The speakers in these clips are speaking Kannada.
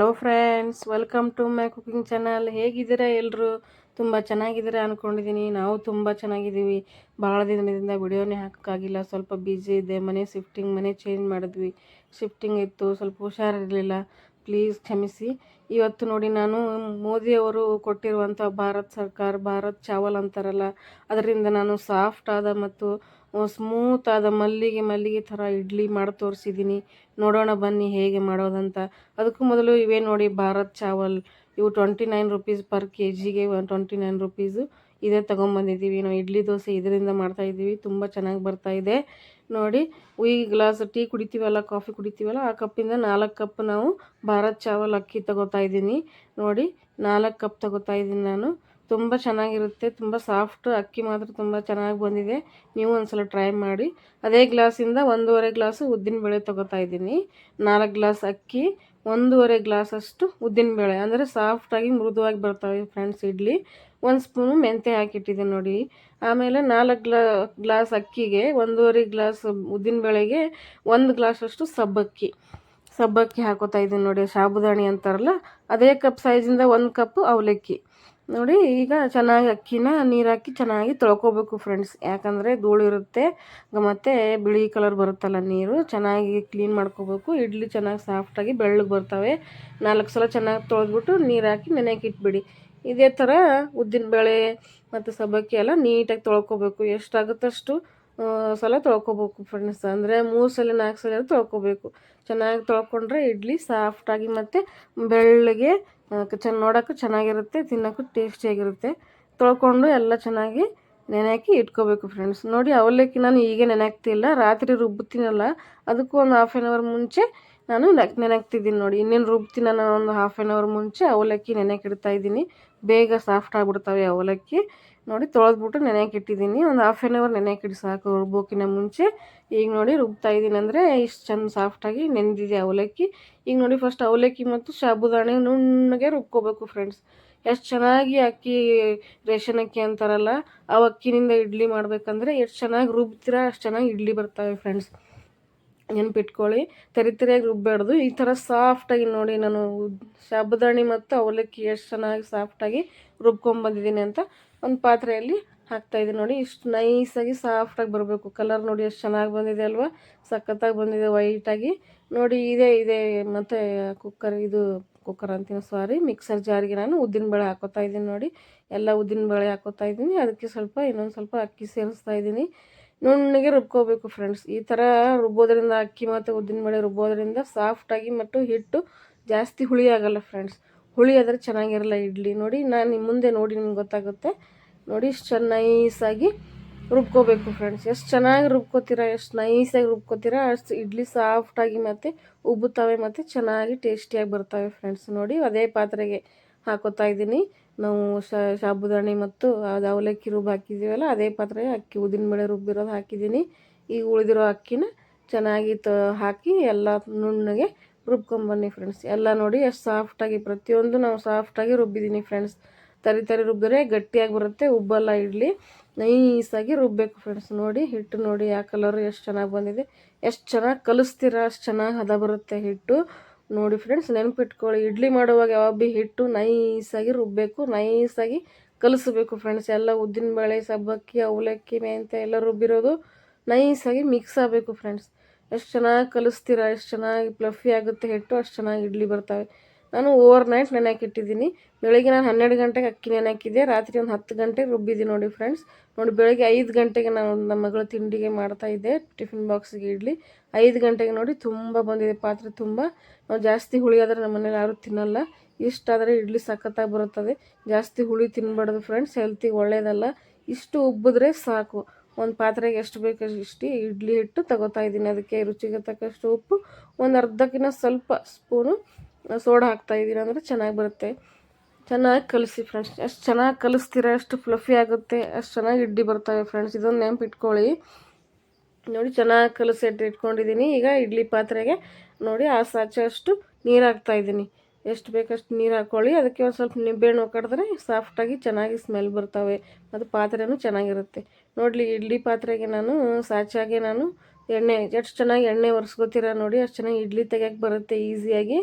Hello friends, welcome to my cooking channel. ಹೇಗಿದ್ದೀರಾ ಎಲ್ಲರೂ? ತುಂಬ ಚೆನ್ನಾಗಿದ್ದೀರಾ ಅಂದ್ಕೊಂಡಿದ್ದೀನಿ. ನಾವು ತುಂಬ ಚೆನ್ನಾಗಿದ್ದೀವಿ. ಭಾಳ ದಿನದಿಂದ ವಿಡಿಯೋನೇ ಹಾಕೋಕ್ಕಾಗಿಲ್ಲ, ಸ್ವಲ್ಪ ಬ್ಯುಸಿ ಇದೆ. ಮನೆ ಚೇಂಜ್ ಮಾಡಿದ್ವಿ. ಶಿಫ್ಟಿಂಗ್ ಇತ್ತು, ಸ್ವಲ್ಪ ಹುಷಾರಿರಲಿಲ್ಲ, ಪ್ಲೀಸ್ ಕ್ಷಮಿಸಿ. ಇವತ್ತು ನೋಡಿ, ನಾನು ಮೋದಿಯವರು ಕೊಟ್ಟಿರುವಂಥ ಭಾರತ್ ಸರ್ಕಾರ ಭಾರತ್ ಚಾವಲ್ ಅಂತಾರಲ್ಲ, ಅದರಿಂದ ನಾನು ಸಾಫ್ಟ್ ಆದ ಮತ್ತು ಸ್ಮೂತ್ ಆದ ಮಲ್ಲಿಗೆ ಥರ ಇಡ್ಲಿ ಮಾಡಿ ತೋರಿಸಿದ್ದೀನಿ. ನೋಡೋಣ ಬನ್ನಿ ಹೇಗೆ ಮಾಡೋದಂತ. ಅದಕ್ಕೂ ಮೊದಲು ಇವೇ ನೋಡಿ ಭಾರತ್ ಚಾವಲ್. ಇವು 29 ರುಪೀಸ್ ಪರ್ KGಗೆ 29 ರುಪೀಸು. ಇದೇ ತೊಗೊಂಬಂದಿದ್ದೀವಿ. ನಾವು ಇಡ್ಲಿ ದೋಸೆ ಇದರಿಂದ ಮಾಡ್ತಾಯಿದ್ದೀವಿ. ತುಂಬ ಚೆನ್ನಾಗಿ ಬರ್ತಾಯಿದೆ ನೋಡಿ. ಈ ಗ್ಲಾಸ್ ಟೀ ಕುಡಿತೀವಲ್ಲ, ಕಾಫಿ ಕುಡಿತೀವಲ್ಲ, ಆ ಕಪ್ಪಿಂದ 4 ಕಪ್ ನಾವು ಭಾರತ್ ಚಾವಲ್ ಅಕ್ಕಿ ತೊಗೋತಾ ಇದ್ದೀನಿ ನೋಡಿ. 4 ಕಪ್ ತೊಗೋತಾ ಇದ್ದೀನಿ ನಾನು. ತುಂಬ ಚೆನ್ನಾಗಿರುತ್ತೆ, ತುಂಬ ಸಾಫ್ಟ್ ಅಕ್ಕಿ ಮಾತ್ರ ತುಂಬ ಚೆನ್ನಾಗಿ ಬಂದಿದೆ. ನೀವು ಒಂದ್ಸಲ ಟ್ರೈ ಮಾಡಿ. ಅದೇ ಗ್ಲಾಸಿಂದ 1.5 ಗ್ಲಾಸು ಉದ್ದಿನಬೇಳೆ ತೊಗೋತಾ ಇದ್ದೀನಿ. 4 ಗ್ಲಾಸ್ ಅಕ್ಕಿ, 1.5 ಗ್ಲಾಸಷ್ಟು ಉದ್ದಿನಬೇಳೆ, ಅಂದರೆ ಸಾಫ್ಟಾಗಿ ಮೃದುವಾಗಿ ಬರ್ತವೆ ಫ್ರೆಂಡ್ಸ್ ಇಡ್ಲಿ. 1 ಸ್ಪೂನು ಮೆಂತ್ಯ ಹಾಕಿಟ್ಟಿದ್ದೀನಿ ನೋಡಿ. ಆಮೇಲೆ 4 ಗ್ಲಾಸ್ ಅಕ್ಕಿಗೆ 1.5 ಗ್ಲಾಸ್ ಉದ್ದಿನಬೇಳೆಗೆ 1 ಗ್ಲಾಸಷ್ಟು ಸಬ್ಬಕ್ಕಿ ಹಾಕೋತಾ ಇದ್ದೀನಿ ನೋಡಿ. ಸಾಬುದಾಣಿ ಅಂತಾರಲ್ಲ, ಅದೇ ಕಪ್ ಸೈಜಿಂದ 1 ಕಪ್ ಅವಲಕ್ಕಿ ನೋಡಿ. ಈಗ ಚೆನ್ನಾಗಿ ಅಕ್ಕಿನ ನೀರು ಹಾಕಿ ಚೆನ್ನಾಗಿ ತೊಳ್ಕೊಬೇಕು ಫ್ರೆಂಡ್ಸ್, ಯಾಕಂದರೆ ಧೂಳು ಇರುತ್ತೆ ಮತ್ತು ಬಿಳಿ ಕಲರ್ ಬರುತ್ತಲ್ಲ ನೀರು. ಚೆನ್ನಾಗಿ ಕ್ಲೀನ್ ಮಾಡ್ಕೋಬೇಕು. ಇಡ್ಲಿ ಚೆನ್ನಾಗಿ ಸಾಫ್ಟಾಗಿ ಬೆಳ್ಳಗೆ ಬರ್ತವೆ. 4 ಸಲ ಚೆನ್ನಾಗಿ ತೊಳೆದ್ಬಿಟ್ಟು ನೀರು ಹಾಕಿ ನೆನೆಯಕ್ಕೆ ಇಟ್ಬಿಡಿ. ಇದೇ ಥರ ಉದ್ದಿನಬೇಳೆ ಮತ್ತು ಸಬ್ಬಕ್ಕಿ ಎಲ್ಲ ನೀಟಾಗಿ ತೊಳ್ಕೊಬೇಕು. ಎಷ್ಟಾಗುತ್ತಷ್ಟು ಸಲ ತೊಳ್ಕೊಬೇಕು ಫ್ರೆಂಡ್ಸ್, ಅಂದರೆ 3 ಸಲ 4 ಸಲ ತೊಳ್ಕೊಬೇಕು. ಚೆನ್ನಾಗಿ ತೊಳ್ಕೊಂಡ್ರೆ ಇಡ್ಲಿ ಸಾಫ್ಟಾಗಿ ಮತ್ತು ಬೆಳ್ಳಗೆ ನೋಡೋಕ್ಕೂ ಚೆನ್ನಾಗಿರುತ್ತೆ, ತಿನ್ನೋಕ್ಕೂ ಟೇಸ್ಟಿಯಾಗಿರುತ್ತೆ. ತೊಳ್ಕೊಂಡು ಎಲ್ಲ ಚೆನ್ನಾಗಿ ನೆನೆಹಾಕಿ ಇಟ್ಕೋಬೇಕು ಫ್ರೆಂಡ್ಸ್ ನೋಡಿ. ಅವಲಕ್ಕಿ ನಾನು ಹೀಗೆ ನೆನೆಹಾಕ್ತಿಲ್ಲ, ರಾತ್ರಿ ರುಬ್ಬುತ್ತೀನಲ್ಲ, ಅದಕ್ಕೂ ಒಂದು 1/2 ಅವರ್ ಮುಂಚೆ ನಾನು ನೆನೆಹಾಕ್ತಿದ್ದೀನಿ ನೋಡಿ. ಇನ್ನೇನು ರುಬ್ತೀನಿ ನಾನು ಒಂದು 1/2 ಅವರ್ ಮುಂಚೆ ಅವಲಕ್ಕಿ ನೆನೆಯಕ್ಕೆ ಇಡ್ತಾಯಿದ್ದೀನಿ. ಬೇಗ ಸಾಫ್ಟ್ ಆಗಿಬಿಡ್ತವೆ ಅವಲಕ್ಕಿ ನೋಡಿ. ತೊಳೆದ್ಬಿಟ್ಟು ನೆನೆಯಕ್ಕೆ ಇಟ್ಟಿದ್ದೀನಿ. ಒಂದು 1/2 ಅವರ್ ನೆನೆಯಕ್ಕೆ ಇಡಿ ಸಾಕು, ರುಬ್ಬೋಕ್ಕಿಂತ ಮುಂಚೆ. ಈಗ ನೋಡಿ ರುಬ್ತಾಯಿದ್ದೀನಿ, ಅಂದರೆ ಇಷ್ಟು ಚೆಂದ ಸಾಫ್ಟಾಗಿ ನೆನೆದಿದೆ ಅವಲಕ್ಕಿ. ಈಗ ನೋಡಿ, ಫಸ್ಟ್ ಅವಲಕ್ಕಿ ಮತ್ತು ಸಾಬುದಾಣಿ ನುಣ್ಣಗೆ ರುಬ್ಕೋಬೇಕು ಫ್ರೆಂಡ್ಸ್. ಎಷ್ಟು ಚೆನ್ನಾಗಿ ಅಕ್ಕಿ, ರೇಷನ್ ಅಕ್ಕಿ ಅಂತಾರಲ್ಲ, ಆ ಅಕ್ಕಿನಿಂದ ಇಡ್ಲಿ ಮಾಡಬೇಕಂದ್ರೆ ಎಷ್ಟು ಚೆನ್ನಾಗಿ ರುಬ್ತೀರಾ ಅಷ್ಟು ಚೆನ್ನಾಗಿ ಇಡ್ಲಿ ಬರ್ತವೆ ಫ್ರೆಂಡ್ಸ್. ನೆನ್ಪಿಟ್ಕೊಳ್ಳಿ, ತರಿಯಾಗಿ ರುಬ್ಬೇಡ್ದು. ಈ ಥರ ಸಾಫ್ಟಾಗಿ ನೋಡಿ, ನಾನು ಸಾಬುದಾಣಿ ಮತ್ತು ಅವಲಕ್ಕಿ ಎಷ್ಟು ಚೆನ್ನಾಗಿ ಸಾಫ್ಟಾಗಿ ರುಬ್ಕೊಂಬಂದಿದ್ದೀನಿ ಅಂತ ಒಂದು ಪಾತ್ರೆಯಲ್ಲಿ ಹಾಕ್ತಾಯಿದ್ದೀನಿ ನೋಡಿ. ಇಷ್ಟು ನೈಸಾಗಿ ಸಾಫ್ಟಾಗಿ ಬರಬೇಕು. ಕಲರ್ ನೋಡಿ ಎಷ್ಟು ಚೆನ್ನಾಗಿ ಬಂದಿದೆ ಅಲ್ವಾ, ಸಖತ್ತಾಗಿ ಬಂದಿದೆ ವೈಟಾಗಿ ನೋಡಿ. ಇದೆ ಮತ್ತು ಕುಕ್ಕರ್ ಅಂತೀನಿ, ಸಾರಿ, ಮಿಕ್ಸರ್ ಜಾರಿಗೆ ನಾನು ಉದ್ದಿನಬೇಳೆ ಹಾಕೋತಾ ಇದ್ದೀನಿ ನೋಡಿ. ಎಲ್ಲ ಉದ್ದಿನಬೇಳೆ ಹಾಕೋತಾ ಇದ್ದೀನಿ. ಅದಕ್ಕೆ ಇನ್ನೊಂದು ಸ್ವಲ್ಪ ಅಕ್ಕಿ ಸೇರಿಸ್ತಾ ಇದ್ದೀನಿ. ನುಣ್ಣಗೆ ರುಬ್ಕೋಬೇಕು ಫ್ರೆಂಡ್ಸ್. ಈ ಥರ ರುಬ್ಬೋದ್ರಿಂದ, ಅಕ್ಕಿ ಮತ್ತು ಉದ್ದಿನಬೇಳೆ ರುಬ್ಬೋದ್ರಿಂದ ಸಾಫ್ಟಾಗಿ ಮತ್ತು ಹಿಟ್ಟು ಜಾಸ್ತಿ ಹುಳಿ ಆಗಲ್ಲ ಫ್ರೆಂಡ್ಸ್. ಹುಳಿ ಆದರೆ ಚೆನ್ನಾಗಿರಲ್ಲ ಇಡ್ಲಿ ನೋಡಿ. ನಾನು ನಿಮ್ಮ ಮುಂದೆ ನೋಡಿ ನಿಮ್ಗೆ ಗೊತ್ತಾಗುತ್ತೆ ನೋಡಿ. ಇಷ್ಟು ನೈಸಾಗಿ ರುಬ್ಕೋಬೇಕು ಫ್ರೆಂಡ್ಸ್. ಎಷ್ಟು ಚೆನ್ನಾಗಿ ರುಬ್ಕೋತೀರಾ, ಎಷ್ಟು ನೈಸಾಗಿ ರುಬ್ಕೋತೀರಾ ಅಷ್ಟು ಇಡ್ಲಿ ಸಾಫ್ಟಾಗಿ ಮತ್ತು ಉಬ್ಬುತ್ತವೆ ಮತ್ತು ಚೆನ್ನಾಗಿ ಟೇಸ್ಟಿಯಾಗಿ ಬರ್ತವೆ ಫ್ರೆಂಡ್ಸ್ ನೋಡಿ. ಅದೇ ಪಾತ್ರೆಗೆ ಹಾಕೋತಾ ಇದ್ದೀನಿ ನಾವು ಸಾಬುದಾಣಿ ಮತ್ತು ಅದು ಅವಲಕ್ಕಿ ಹಾಕಿದ್ದೀವಲ್ಲ, ಅದೇ ಪಾತ್ರೆಗೆ ಅಕ್ಕಿ ಉದ್ದಿನಬೇಳೆ ರುಬ್ಬಿರೋದು ಹಾಕಿದ್ದೀನಿ. ಈಗ ಉಳಿದಿರೋ ಅಕ್ಕಿನ ಚೆನ್ನಾಗಿ ಹಾಕಿ ಎಲ್ಲ ನುಣ್ಣಗೆ ರುಬ್ಕೊಂಬನ್ನಿ ಫ್ರೆಂಡ್ಸ್. ಎಲ್ಲ ನೋಡಿ ಎಷ್ಟು ಸಾಫ್ಟಾಗಿ, ಪ್ರತಿಯೊಂದು ನಾವು ಸಾಫ್ಟಾಗಿ ರುಬ್ಬಿದ್ದೀನಿ ಫ್ರೆಂಡ್ಸ್. ತರಿ ರುಬ್ಬಿದ್ರೆ ಗಟ್ಟಿಯಾಗಿ ಬರುತ್ತೆ, ಉಬ್ಬಲ್ಲ ಇಡ್ಲಿ. ನೈಸಾಗಿ ರುಬ್ಬಬೇಕು ಫ್ರೆಂಡ್ಸ್ ನೋಡಿ. ಹಿಟ್ಟು ನೋಡಿ ಆ ಕಲರು ಎಷ್ಟು ಚೆನ್ನಾಗಿ ಬಂದಿದೆ. ಎಷ್ಟು ಚೆನ್ನಾಗಿ ಕಲಿಸ್ತೀರ ಅಷ್ಟು ಚೆನ್ನಾಗಿ ಹದ ಬರುತ್ತೆ ಹಿಟ್ಟು ನೋಡಿ ಫ್ರೆಂಡ್ಸ್. ನೆನಪಿಟ್ಕೊಳ್ಳಿ, ಇಡ್ಲಿ ಮಾಡುವಾಗ ಯಾವಾಗ ಹಿಟ್ಟು ನೈಸಾಗಿ ರುಬ್ಬಬೇಕು, ನೈಸಾಗಿ ಕಲಿಸ್ಬೇಕು ಫ್ರೆಂಡ್ಸ್. ಎಲ್ಲ ಉದ್ದಿನಬೇಳೆ, ಸಬ್ಬಕ್ಕಿ, ಅವಲಕ್ಕಿ, ಮೆಂತ್ಯ ಎಲ್ಲ ರುಬ್ಬಿರೋದು ನೈಸಾಗಿ ಮಿಕ್ಸ್ ಆಗಬೇಕು ಫ್ರೆಂಡ್ಸ್. ಎಷ್ಟು ಚೆನ್ನಾಗಿ ಕಲಿಸ್ತೀರ, ಎಷ್ಟು ಚೆನ್ನಾಗಿ ಫ್ಲಫಿ ಆಗುತ್ತೆ ಹಿಟ್ಟು, ಅಷ್ಟು ಚೆನ್ನಾಗಿ ಇಡ್ಲಿ ಬರ್ತವೆ. ನಾನು ಓವರ್ ನೈಟ್ ನೆನೆಹಾಕಿಟ್ಟಿದ್ದೀನಿ. ಬೆಳಗ್ಗೆ ನಾನು 12 ಗಂಟೆಗೆ ಅಕ್ಕಿ ನೆನೆಹಾಕಿದ್ದೆ, ರಾತ್ರಿ ಒಂದು 10 ಗಂಟೆಗೆ ರುಬ್ಬಿದ್ದೀನಿ ನೋಡಿ ಫ್ರೆಂಡ್ಸ್. ನೋಡಿ, ಬೆಳಗ್ಗೆ 5 ಗಂಟೆಗೆ ನಾನು ನಮ್ಮ ಮಗಳ ತಿಂಡಿಗೆ ಮಾಡ್ತಾಯಿದ್ದೆ, ಟಿಫಿನ್ ಬಾಕ್ಸಿಗೆ ಇಡ್ಲಿ. 5 ಗಂಟೆಗೆ ನೋಡಿ ತುಂಬ ಬಂದಿದೆ ಪಾತ್ರೆ ತುಂಬ. ನಾವು ಜಾಸ್ತಿ ಹುಳಿ ಆದರೆ ನಮ್ಮ ಮನೇಲಿ ಯಾರೂ ತಿನ್ನಲ್ಲ. ಇಷ್ಟಾದರೆ ಇಡ್ಲಿ ಸಖತ್ತಾಗಿ ಬರುತ್ತದೆ. ಜಾಸ್ತಿ ಹುಳಿ ತಿನ್ನಬಾರ್ದು ಫ್ರೆಂಡ್ಸ್, ಹೆಲ್ತಿಗೆ ಒಳ್ಳೆಯದಲ್ಲ. ಇಷ್ಟು ಉಬ್ಬಿದ್ರೆ ಸಾಕು. ಒಂದು ಪಾತ್ರೆಗೆ ಎಷ್ಟು ಬೇಕು ಇಷ್ಟು ಇಡ್ಲಿ ಹಿಟ್ಟು ತಗೋತಾ ಇದ್ದೀನಿ. ಅದಕ್ಕೆ ರುಚಿಗೆ ತಕ್ಕಷ್ಟು ಉಪ್ಪು, ಒಂದು ಅರ್ಧಕ್ಕಿಂತ ಸ್ವಲ್ಪ ಸ್ಪೂನು ಸೋಡಾ ಹಾಕ್ತಾಯಿದ್ದೀನಿ, ಅಂದರೆ ಚೆನ್ನಾಗಿ ಬರುತ್ತೆ. ಚೆನ್ನಾಗಿ ಕಲಿಸಿ ಫ್ರೆಂಡ್ಸ್. ಎಷ್ಟು ಚೆನ್ನಾಗಿ ಕಲಿಸ್ತೀರ ಅಷ್ಟು ಫ್ಲಫಿ ಆಗುತ್ತೆ, ಅಷ್ಟು ಚೆನ್ನಾಗಿ ಇಡ್ಲಿ ಬರ್ತವೆ ಫ್ರೆಂಡ್ಸ್. ಇದೊಂದು ನೆನಪಿಟ್ಕೊಳ್ಳಿ ನೋಡಿ. ಚೆನ್ನಾಗಿ ಕಲಿಸಿ ಇಟ್ಕೊಂಡಿದ್ದೀನಿ. ಈಗ ಇಡ್ಲಿ ಪಾತ್ರೆಗೆ ನೋಡಿ ಆ ಸಾಚಷ್ಟು ನೀರು ಹಾಕ್ತಾಯಿದ್ದೀನಿ. ಎಷ್ಟು ಬೇಕಷ್ಟು ನೀರು ಹಾಕ್ಕೊಳ್ಳಿ. ಅದಕ್ಕೆ ಒಂದು ಸ್ವಲ್ಪ ನಿಂಬೆಹಣ್ಣು ಕಡಿದ್ರೆ ಸಾಫ್ಟಾಗಿ ಚೆನ್ನಾಗಿ ಸ್ಮೆಲ್ ಬರ್ತವೆ ಮತ್ತು ಪಾತ್ರೆನೂ ಚೆನ್ನಾಗಿರುತ್ತೆ. ನೋಡಲಿ, ಇಡ್ಲಿ ಪಾತ್ರೆಗೆ ನಾನು ಸಾಚಾಗೆ ಎಣ್ಣೆ ಎಷ್ಟು ಚೆನ್ನಾಗಿ ಎಣ್ಣೆ ಒರೆಸ್ಕೋತೀರ ನೋಡಿ, ಅಷ್ಟು ಚೆನ್ನಾಗಿ ಇಡ್ಲಿ ತೆಗಿಯೋಕ್ಕೆ ಬರುತ್ತೆ ಈಸಿಯಾಗಿ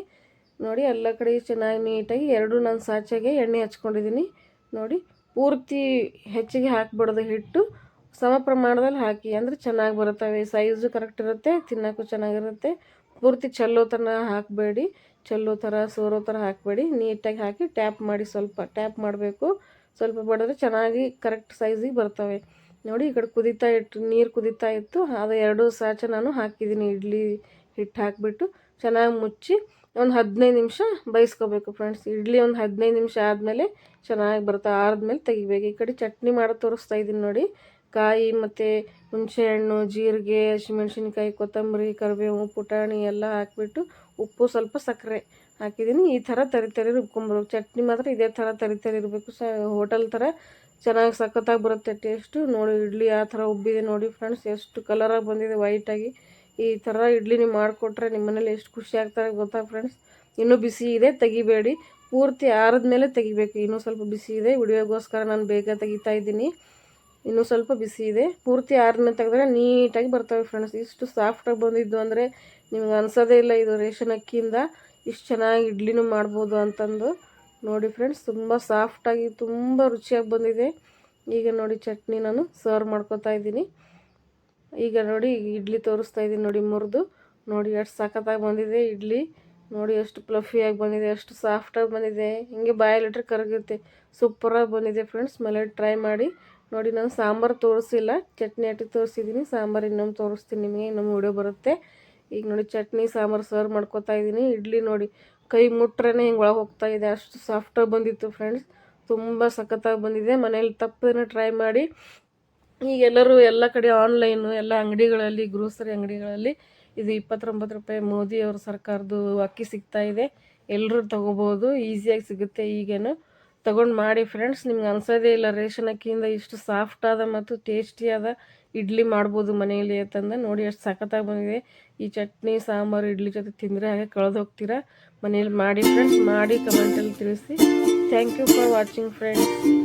ನೋಡಿ ಎಲ್ಲ ಕಡೆ ಚೆನ್ನಾಗಿ ನೀಟಾಗಿ ಎರಡು ನಾನು ಸಾಚೆಗೆ ಎಣ್ಣೆ ಹಚ್ಕೊಂಡಿದ್ದೀನಿ. ನೋಡಿ ಪೂರ್ತಿ ಹೆಚ್ಚಿಗೆ ಹಾಕ್ಬಿಡೋದು, ಹಿಟ್ಟು ಸಮ ಪ್ರಮಾಣದಲ್ಲಿ ಹಾಕಿ, ಅಂದರೆ ಚೆನ್ನಾಗಿ ಬರುತ್ತವೆ. ಸೈಜು ಕರೆಕ್ಟ್ ಇರುತ್ತೆ, ತಿನ್ನೋಕ್ಕೂ ಚೆನ್ನಾಗಿರುತ್ತೆ. ಪೂರ್ತಿ ಚೆಲ್ಲೋ ಥರ ಹಾಕಬೇಡಿ, ಚೆಲ್ಲೋ ಥರ ಸೋರೋ ಥರ ಹಾಕಬೇಡಿ. ನೀಟಾಗಿ ಹಾಕಿ ಟ್ಯಾಪ್ ಮಾಡಿ, ಸ್ವಲ್ಪ ಟ್ಯಾಪ್ ಮಾಡಬೇಕು. ಸ್ವಲ್ಪ ಬಡಿದ್ರೆ ಚೆನ್ನಾಗಿ ಕರೆಕ್ಟ್ ಸೈಜಿಗೆ ಬರ್ತವೆ. ನೋಡಿ ಈ ಕಡೆ ನೀರು ಕುದೀತಾ ಇತ್ತು. ಅದು 2 ಸಾಚೆ ನಾನು ಹಾಕಿದ್ದೀನಿ. ಇಡ್ಲಿ ಹಿಟ್ಟು ಹಾಕಿಬಿಟ್ಟು ಚೆನ್ನಾಗಿ ಮುಚ್ಚಿ ಒಂದು 15 ನಿಮಿಷ ಬೇಯಿಸ್ಕೋಬೇಕು ಫ್ರೆಂಡ್ಸ್. ಇಡ್ಲಿ ಒಂದು 15 ನಿಮಿಷ ಆದಮೇಲೆ ಚೆನ್ನಾಗಿ ಬರುತ್ತೆ. ಆದ್ಮೇಲೆ ತೆಗಿಬೇಕು. ಈ ಕಡೆ ಚಟ್ನಿ ಮಾಡಿ ತೋರಿಸ್ತಾ ಇದ್ದೀನಿ ನೋಡಿ. ಕಾಯಿ ಮತ್ತು ಹುಣಸೆಹಣ್ಣು, ಜೀರಿಗೆ, ಹಸಿಮೆಣ್ಸಿನ್ಕಾಯಿ, ಕೊತ್ತಂಬರಿ, ಕರಿಬೇವು, ಪುಟಾಣಿ ಎಲ್ಲ ಹಾಕಿಬಿಟ್ಟು ಉಪ್ಪು, ಸ್ವಲ್ಪ ಸಕ್ಕರೆ ಹಾಕಿದ್ದೀನಿ. ಈ ಥರ ತರಿ ರುಬ್ಕೊಂಬರ್ಬೇಕು. ಚಟ್ನಿ ಮಾತ್ರ ಇದೇ ಥರ ತರಿ ಇರಬೇಕು. ಹೋಟೆಲ್ ಥರ ಚೆನ್ನಾಗಿ ಸಖತ್ತಾಗಿ ಬರುತ್ತೆ ಟೇಸ್ಟು. ನೋಡಿ ಇಡ್ಲಿ ಆ ಥರ ಉಬ್ಬಿದೆ ನೋಡಿ ಫ್ರೆಂಡ್ಸ್, ಎಷ್ಟು ಕಲರಾಗಿ ಬಂದಿದೆ ವೈಟಾಗಿ. ಈ ಥರ ಇಡ್ಲಿ ನೀವು ಮಾಡಿಕೊಟ್ರೆ ನಿಮ್ಮ ಮನೇಲಿ ಎಷ್ಟು ಖುಷಿ ಆಗ್ತಾರೆ ಗೊತ್ತಾ ಫ್ರೆಂಡ್ಸ್. ಇನ್ನೂ ಬಿಸಿ ಇದೆ, ತೆಗಿಬೇಡಿ. ಪೂರ್ತಿ ಆರಿದ್ಮೇಲೆ ತೆಗಿಬೇಕು. ಇನ್ನೂ ಸ್ವಲ್ಪ ಬಿಸಿ ಇದೆ, ವಿಡಿಯೋಗೋಸ್ಕರ ನಾನು ಬೇಗ ತೆಗಿತಾ ಇದ್ದೀನಿ. ಇನ್ನೂ ಸ್ವಲ್ಪ ಬಿಸಿ ಇದೆ. ಪೂರ್ತಿ ಆರಿದ್ಮೇಲೆ ತೆಗೆದ್ರೆ ನೀಟಾಗಿ ಬರ್ತವೆ ಫ್ರೆಂಡ್ಸ್. ಇಷ್ಟು ಸಾಫ್ಟಾಗಿ ಬಂದಿದ್ದು ಅಂದರೆ ನಿಮ್ಗೆ ಅನ್ಸೋದೇ ಇಲ್ಲ ಇದು ರೇಷನ್ ಅಕ್ಕಿಯಿಂದ ಇಷ್ಟು ಚೆನ್ನಾಗಿ ಇಡ್ಲಿನೂ ಮಾಡ್ಬೋದು ಅಂತಂದು. ನೋಡಿ ಫ್ರೆಂಡ್ಸ್, ತುಂಬ ಸಾಫ್ಟಾಗಿ ತುಂಬ ರುಚಿಯಾಗಿ ಬಂದಿದೆ. ಈಗ ನೋಡಿ ಚಟ್ನಿ ನಾನು ಸರ್ವ್ ಮಾಡ್ಕೊತಾ ಇದ್ದೀನಿ. ಈಗ ನೋಡಿ ಇಡ್ಲಿ ತೋರಿಸ್ತಾ ಇದ್ದೀನಿ ನೋಡಿ, ಮುರಿದು ನೋಡಿ ಎಷ್ಟು ಸಖತ್ತಾಗಿ ಬಂದಿದೆ ಇಡ್ಲಿ. ನೋಡಿ ಎಷ್ಟು ಫ್ಲಫಿಯಾಗಿ ಬಂದಿದೆ, ಎಷ್ಟು ಸಾಫ್ಟಾಗಿ ಬಂದಿದೆ. ಹಿಂಗೆ ಬಾಯಲ್ಲಿಟ್ರೆ ಕರಗುತ್ತೆ. ಸೂಪರಾಗಿ ಬಂದಿದೆ ಫ್ರೆಂಡ್ಸ್. ಮೇಲೆ ಟ್ರೈ ಮಾಡಿ ನೋಡಿ. ನಾನು ಸಾಂಬಾರು ತೋರಿಸಿಲ್ಲ, ಚಟ್ನಿ ಅಟ್ಟಿ ತೋರಿಸಿದ್ದೀನಿ. ಸಾಂಬಾರು ಇನ್ನೊಮ್ಮೆ ತೋರಿಸ್ತೀನಿ ನಿಮಗೆ, ಇನ್ನೊಮ್ಮೆ ವಿಡಿಯೋ ಬರುತ್ತೆ. ಈಗ ನೋಡಿ ಚಟ್ನಿ ಸಾಂಬಾರು ಸರ್ವ್ ಮಾಡ್ಕೊತಾ ಇದ್ದೀನಿ. ಇಡ್ಲಿ ನೋಡಿ ಕೈ ಮುಟ್ರೇ ಹಿಂಗೆ ಒಳಗೆ ಹೋಗ್ತಾ ಇದೆ, ಅಷ್ಟು ಸಾಫ್ಟಾಗಿ ಬಂದಿತ್ತು ಫ್ರೆಂಡ್ಸ್. ತುಂಬ ಸಖತ್ತಾಗಿ ಬಂದಿದೆ. ಮನೇಲಿ ತಪ್ಪದೇನೆ ಟ್ರೈ ಮಾಡಿ. ಈಗ ಎಲ್ಲರೂ ಎಲ್ಲ ಕಡೆ ಆನ್ಲೈನು, ಎಲ್ಲ ಅಂಗಡಿಗಳಲ್ಲಿ, ಗ್ರೋಸರಿ ಅಂಗಡಿಗಳಲ್ಲಿ ಇದು 29 ರೂಪಾಯಿ ಮೋದಿಯವ್ರ ಸರ್ಕಾರದ್ದು ಅಕ್ಕಿ ಸಿಗ್ತಾ ಇದೆ. ಎಲ್ಲರೂ ತೊಗೋಬೋದು, ಈಸಿಯಾಗಿ ಸಿಗುತ್ತೆ. ಈಗೇನು ತೊಗೊಂಡು ಮಾಡಿ ಫ್ರೆಂಡ್ಸ್. ನಿಮ್ಗೆ ಅನ್ಸೋದೇ ಇಲ್ಲ ರೇಷನ್ ಅಕ್ಕಿಯಿಂದ ಇಷ್ಟು ಸಾಫ್ಟಾದ ಮತ್ತು ಟೇಸ್ಟಿಯಾದ ಇಡ್ಲಿ ಮಾಡ್ಬೋದು ಮನೆಯಲ್ಲಿ ಅಂತಂದು. ನೋಡಿ ಎಷ್ಟು ಸಖತ್ತಾಗಿ ಬಂದಿದೆ. ಈ ಚಟ್ನಿ ಸಾಂಬಾರು ಇಡ್ಲಿ ಜೊತೆ ತಿಂದರೆ ಹಾಗೆ ಕಳೆದು ಹೋಗ್ತೀರಾ. ಮನೇಲಿ ಮಾಡಿ ಫ್ರೆಂಡ್ಸ್, ಮಾಡಿ ಕಮೆಂಟಲ್ಲಿ ತಿಳಿಸಿ. Thank you for watching friends.